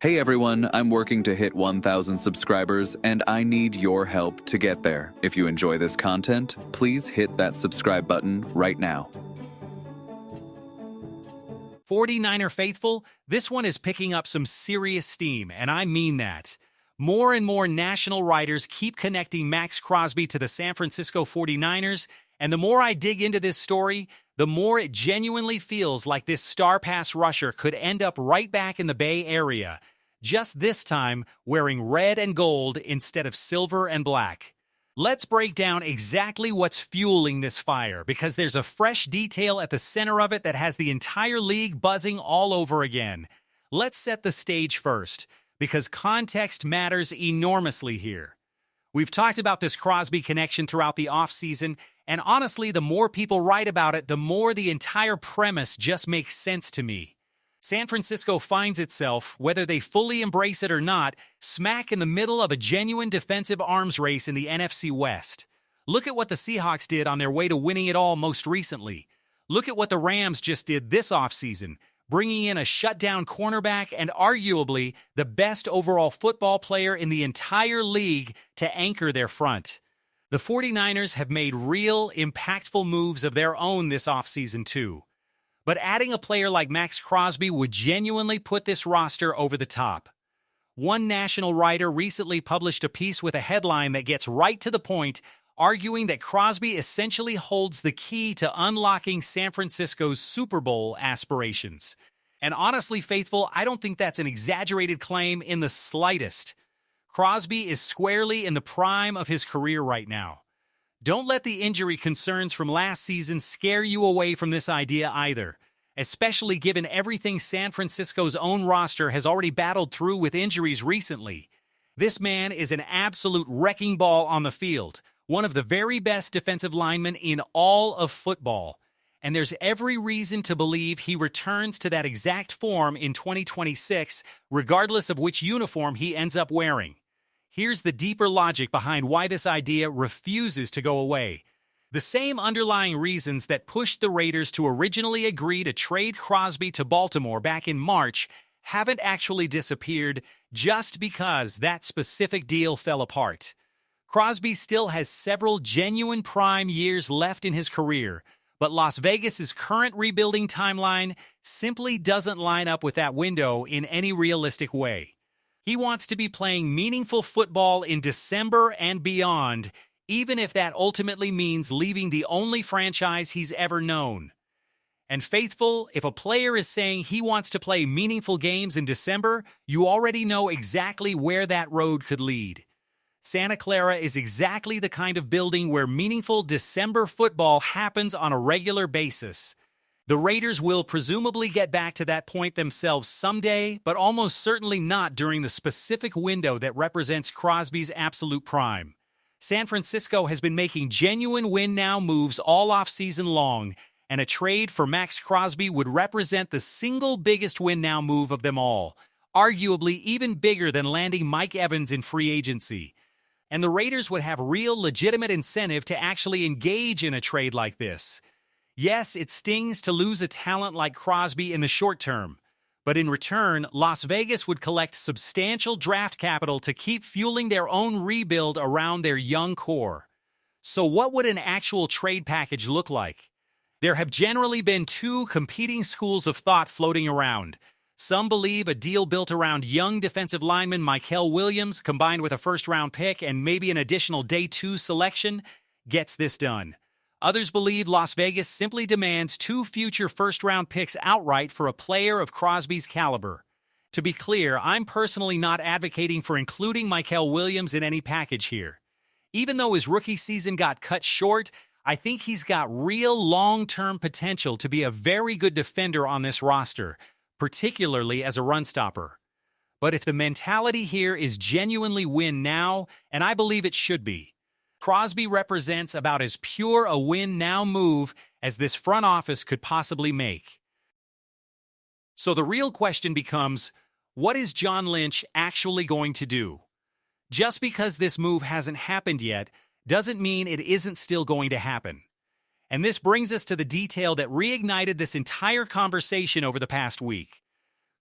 Hey everyone, I'm working to hit 1,000 subscribers and I need your help to get there. If you enjoy this content, please hit that subscribe button right now. 49er faithful, this one is picking up some serious steam, and I mean that. More and more national writers keep connecting Max Crosby to the San Francisco 49ers, and the more I dig into this story, the more it genuinely feels like this star pass rusher could end up right back in the Bay Area, just this time wearing red and gold instead of silver and black. Let's break down exactly what's fueling this fire, because there's a fresh detail at the center of it that has the entire league buzzing all over again. Let's set the stage first, because context matters enormously here. We've talked about this Crosby connection throughout the offseason, and honestly, the more people write about it, the more the entire premise just makes sense to me. San Francisco finds itself, whether they fully embrace it or not, smack in the middle of a genuine defensive arms race in the NFC West. Look at what the Seahawks did on their way to winning it all most recently. Look at what the Rams just did this offseason, bringing in a shutdown cornerback and arguably the best overall football player in the entire league to anchor their front. The 49ers have made real, impactful moves of their own this offseason too. But adding a player like Max Crosby would genuinely put this roster over the top. One national writer recently published a piece with a headline that gets right to the point, arguing that Crosby essentially holds the key to unlocking San Francisco's Super Bowl aspirations. And honestly, faithful, I don't think that's an exaggerated claim in the slightest. Crosby is squarely in the prime of his career right now. Don't let the injury concerns from last season scare you away from this idea either, especially given everything San Francisco's own roster has already battled through with injuries recently. This man is an absolute wrecking ball on the field, one of the very best defensive linemen in all of football, and there's every reason to believe he returns to that exact form in 2026, regardless of which uniform he ends up wearing. Here's the deeper logic behind why this idea refuses to go away. The same underlying reasons that pushed the Raiders to originally agree to trade Crosby to Baltimore back in March haven't actually disappeared just because that specific deal fell apart. Crosby still has several genuine prime years left in his career, but Las Vegas's current rebuilding timeline simply doesn't line up with that window in any realistic way. He wants to be playing meaningful football in December and beyond, even if that ultimately means leaving the only franchise he's ever known. And faithful, if a player is saying he wants to play meaningful games in December, you already know exactly where that road could lead. Santa Clara is exactly the kind of building where meaningful December football happens on a regular basis. The Raiders will presumably get back to that point themselves someday, but almost certainly not during the specific window that represents Crosby's absolute prime. San Francisco has been making genuine win-now moves all off-season long, and a trade for Max Crosby would represent the single biggest win-now move of them all, arguably even bigger than landing Mike Evans in free agency. And the Raiders would have real legitimate incentive to actually engage in a trade like this. Yes, it stings to lose a talent like Crosby in the short term, but in return, Las Vegas would collect substantial draft capital to keep fueling their own rebuild around their young core. So what would an actual trade package look like? There have generally been two competing schools of thought floating around. Some believe a deal built around young defensive lineman Kyle Williams, combined with a first-round pick and maybe an additional Day 2 selection, gets this done. Others believe Las Vegas simply demands 2 future first-round picks outright for a player of Crosby's caliber. To be clear, I'm personally not advocating for including Kyle Williams in any package here. Even though his rookie season got cut short, I think he's got real long-term potential to be a very good defender on this roster, particularly as a run stopper. But if the mentality here is genuinely win now, and I believe it should be, Crosby represents about as pure a win-now move as this front office could possibly make. So the real question becomes, what is John Lynch actually going to do? Just because this move hasn't happened yet doesn't mean it isn't still going to happen. And this brings us to the detail that reignited this entire conversation over the past week.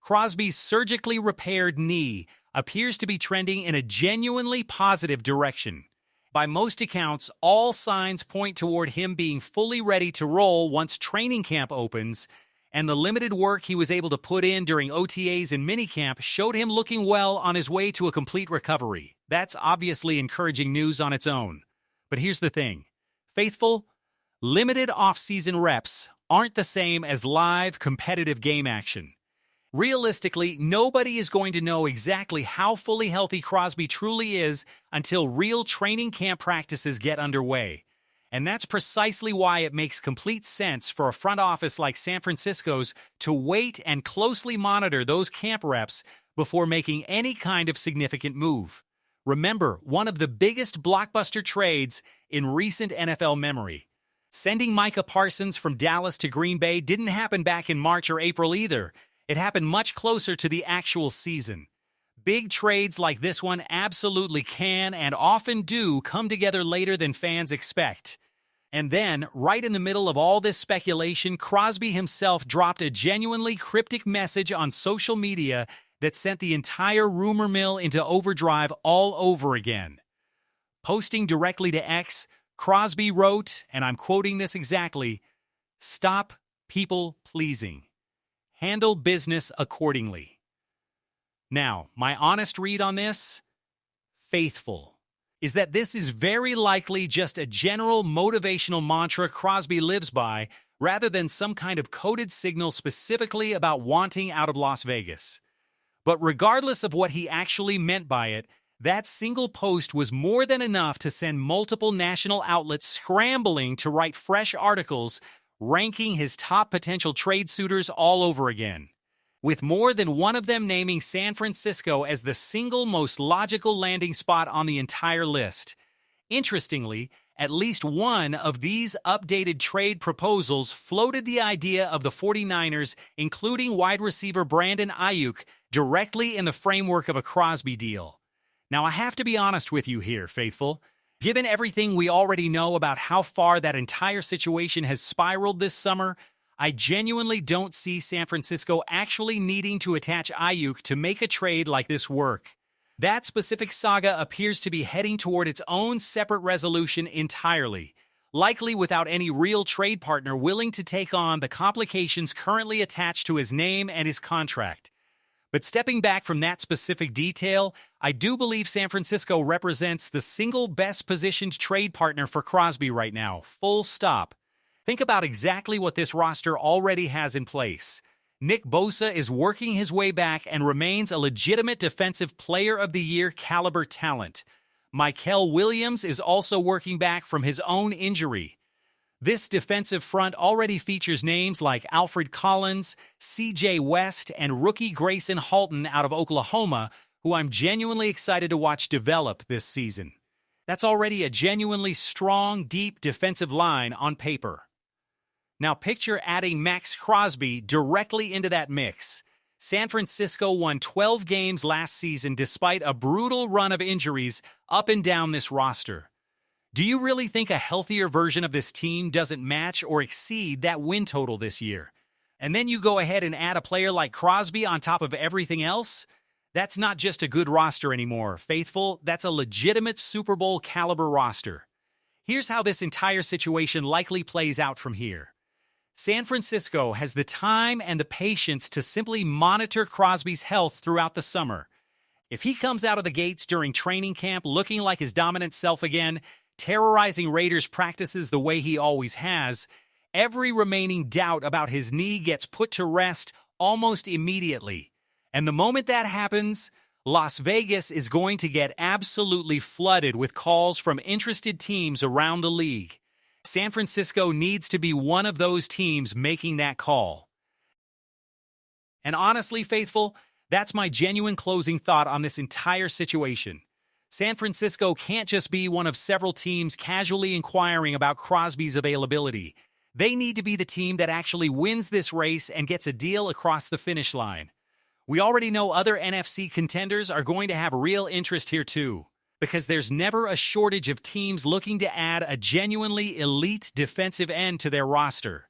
Crosby's surgically repaired knee appears to be trending in a genuinely positive direction. By most accounts, all signs point toward him being fully ready to roll once training camp opens, and the limited work he was able to put in during OTAs and minicamp showed him looking well on his way to a complete recovery. That's obviously encouraging news on its own. But here's the thing. Faithful, limited offseason reps aren't the same as live, competitive game action. Realistically, nobody is going to know exactly how fully healthy Crosby truly is until real training camp practices get underway. And that's precisely why it makes complete sense for a front office like San Francisco's to wait and closely monitor those camp reps before making any kind of significant move. Remember, one of the biggest blockbuster trades in recent NFL memory. Sending Micah Parsons from Dallas to Green Bay didn't happen back in March or April either. It happened much closer to the actual season. Big trades like this one absolutely can and often do come together later than fans expect. And then, right in the middle of all this speculation, Crosby himself dropped a genuinely cryptic message on social media that sent the entire rumor mill into overdrive all over again. Posting directly to X, Crosby wrote, and I'm quoting this exactly, "Stop people pleasing. Handle business accordingly." Now, my honest read on this, faithful, is that this is very likely just a general motivational mantra Crosby lives by, rather than some kind of coded signal specifically about wanting out of Las Vegas. But regardless of what he actually meant by it, that single post was more than enough to send multiple national outlets scrambling to write fresh articles ranking his top potential trade suitors all over again, with more than one of them naming San Francisco as the single most logical landing spot on the entire list. Interestingly, at least one of these updated trade proposals floated the idea of the 49ers including wide receiver Brandon Ayuk directly in the framework of a Crosby deal. Now, I have to be honest with you here, faithful. Given everything we already know about how far that entire situation has spiraled this summer, I genuinely don't see San Francisco actually needing to attach Ayuk to make a trade like this work. That specific saga appears to be heading toward its own separate resolution entirely, likely without any real trade partner willing to take on the complications currently attached to his name and his contract. But stepping back from that specific detail, I do believe San Francisco represents the single best positioned trade partner for Crosby right now, full stop. Think about exactly what this roster already has in place. Nick Bosa is working his way back and remains a legitimate Defensive Player of the Year caliber talent. Mykel Williams is also working back from his own injury. This defensive front already features names like Alfred Collins, C.J. West, and rookie Grayson Halton out of Oklahoma, who I'm genuinely excited to watch develop this season. That's already a genuinely strong, deep defensive line on paper. Now picture adding Max Crosby directly into that mix. San Francisco won 12 games last season despite a brutal run of injuries up and down this roster. Do you really think a healthier version of this team doesn't match or exceed that win total this year? And then you go ahead and add a player like Crosby on top of everything else? That's not just a good roster anymore, faithful. That's a legitimate Super Bowl caliber roster. Here's how this entire situation likely plays out from here. San Francisco has the time and the patience to simply monitor Crosby's health throughout the summer. If he comes out of the gates during training camp looking like his dominant self again, terrorizing Raiders practices the way he always has, every remaining doubt about his knee gets put to rest almost immediately. And the moment that happens, Las Vegas is going to get absolutely flooded with calls from interested teams around the league. San Francisco needs to be one of those teams making that call. And honestly, faithful, that's my genuine closing thought on this entire situation. San Francisco can't just be one of several teams casually inquiring about Crosby's availability. They need to be the team that actually wins this race and gets a deal across the finish line. We already know other NFC contenders are going to have real interest here too, because there's never a shortage of teams looking to add a genuinely elite defensive end to their roster.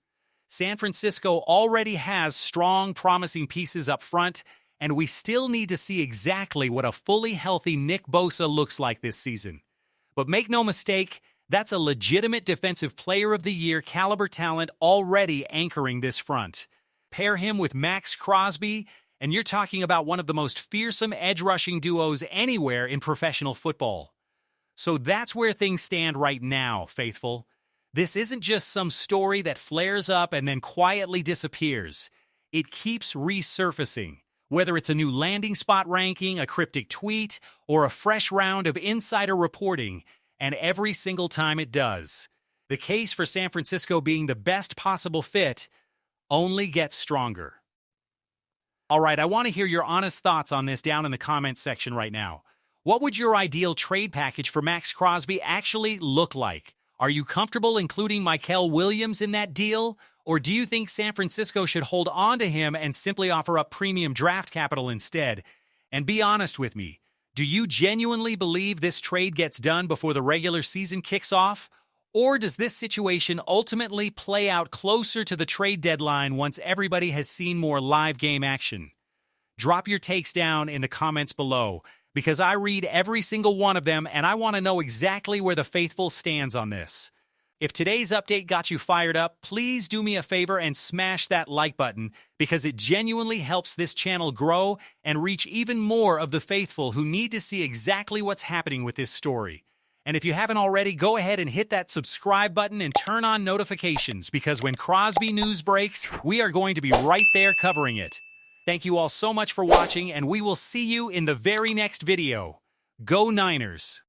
San Francisco already has strong, promising pieces up front, and we still need to see exactly what a fully healthy Nick Bosa looks like this season. But make no mistake, that's a legitimate Defensive Player of the Year caliber talent already anchoring this front. Pair him with Max Crosby, and you're talking about one of the most fearsome edge-rushing duos anywhere in professional football. So that's where things stand right now, faithful. This isn't just some story that flares up and then quietly disappears. It keeps resurfacing, whether it's a new landing spot ranking, a cryptic tweet, or a fresh round of insider reporting, and every single time it does, the case for San Francisco being the best possible fit only gets stronger. All right, I want to hear your honest thoughts on this down in the comments section right now. What would your ideal trade package for Max Crosby actually look like? Are you comfortable including Mykel Williams in that deal? Or do you think San Francisco should hold on to him and simply offer up premium draft capital instead? And be honest with me, do you genuinely believe this trade gets done before the regular season kicks off? Or does this situation ultimately play out closer to the trade deadline once everybody has seen more live game action? Drop your takes down in the comments below, because I read every single one of them and I want to know exactly where the faithful stands on this. If today's update got you fired up, please do me a favor and smash that like button, because it genuinely helps this channel grow and reach even more of the faithful who need to see exactly what's happening with this story. And if you haven't already, go ahead and hit that subscribe button and turn on notifications, because when Crosby news breaks, we are going to be right there covering it. Thank you all so much for watching, and we will see you in the very next video. Go Niners!